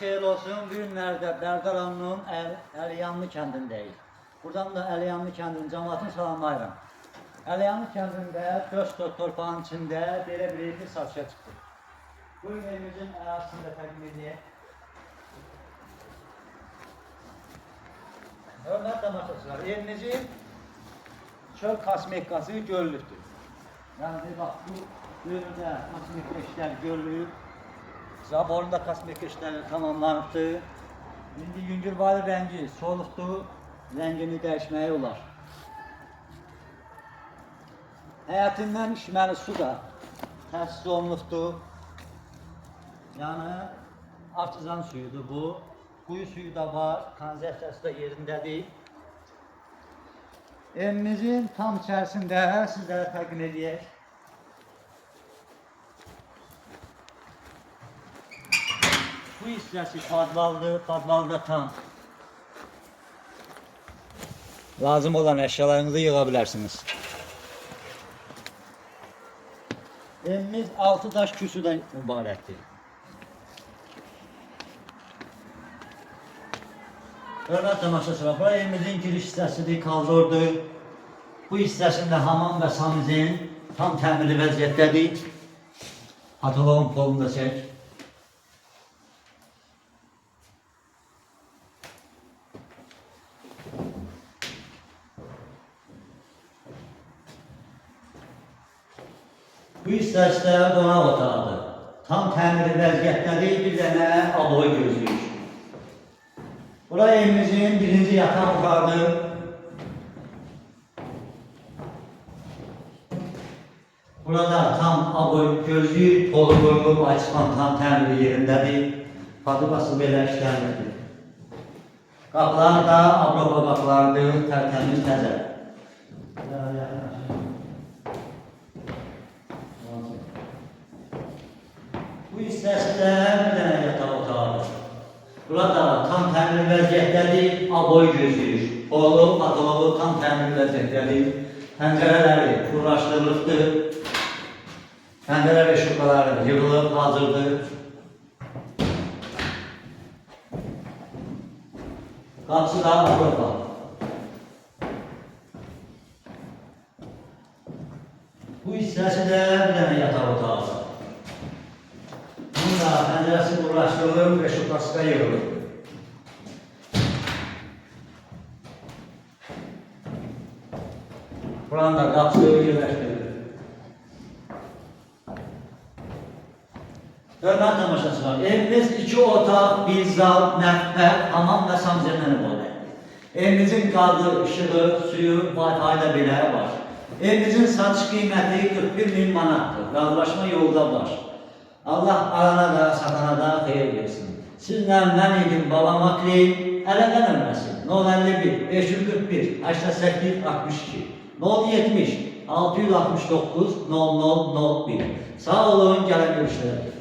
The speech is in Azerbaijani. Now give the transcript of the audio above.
xeyir olsun. Bu günlərdə Bərdər rayonunun Əliyanlı kəndindəyik. Buradan da Əliyanlı kəndinin cəmaatını salamlayıram. Əliyanlı kəndində 4 torpağın içində belə bir evli satışa çıxdı. Bu evimizin ərazisini də təqdim edək. Hörmətli tamaşaçılar, evimizin çöl kosmetikası görülübdür. Yəni bax bu bölümdə kosmetik işlər görülüb. Zaborunda kosmetik işləri tamamlanıbdır. İndi yüngülvari rəngi soluqdur, rəngini dəyişməyi olar. Həyətindən içməli su da təsis olunubdur. Yəni artizan suyudur bu. Quyu suyu da var, kanalizasiyası da yerindədir. Evimizin tam içərisində sizlərə təqdim edək. Bu hissəsi podvaldır, podvalda tam lazım olan əşyalarınızı yığa bilərsiniz. Evimiz 6 daş küsüdən mübarəkdir. Hörmətli tamaşaçılar, bura evimizin giriş hissəsidir, koridordur. Bu hissəsində hamam və sanuzin tam təmirli vəziyyətdədir. Patoloğun polunu da çək. Bu hissəsi qonaq otağıdır. Tam təmirli vəziyyətdədir, bir dənə aloy gözləyir. Bura evimizin birinci yataq otağıdır. Burada tam aloy gözləyir, tolu qoyulub, açman tam təmirli yerindədir. Fabrikası belə işləmirdir. Qapılar da Avropa qapılarıdır, tərtəmiz təzə. Bu hissəsində bir dənə yataq otağıdır. Burada tam təmirli vəziyyətdədir, aboy gözləyir. Polu, patoloğu tam təmirli vəziyyətdədir. Pəncərələri uğraşdırılıbdır. Pəncərə və şukaları yığılıb, hazırdır. Qapısı da Avropa. Bu hissəsi də bir dənə yataq otağıdır. Bunun da pəncərəsi uğraşdırılır və şukası da yığılır. Buranın da qapısı yerləşdirilir. Hörmətli tamaşaçılar, evimiz 2 otaq, 1 zal, mətbəx, hamam və sanuzəndən ibarətdir. Evimizin qazı, işığı, suyu, Wi-Fi da belə var. Evimizin satış qiyməti 41.000 manatdır. Razılaşma yolda var. Allah alana da, satana da xeyir versin. Sizlə mən idim Baba Makli, əlaqə nömrəsi 051 541 88 62 070 669 0001. Sağ olun, gəlin görüşürüz.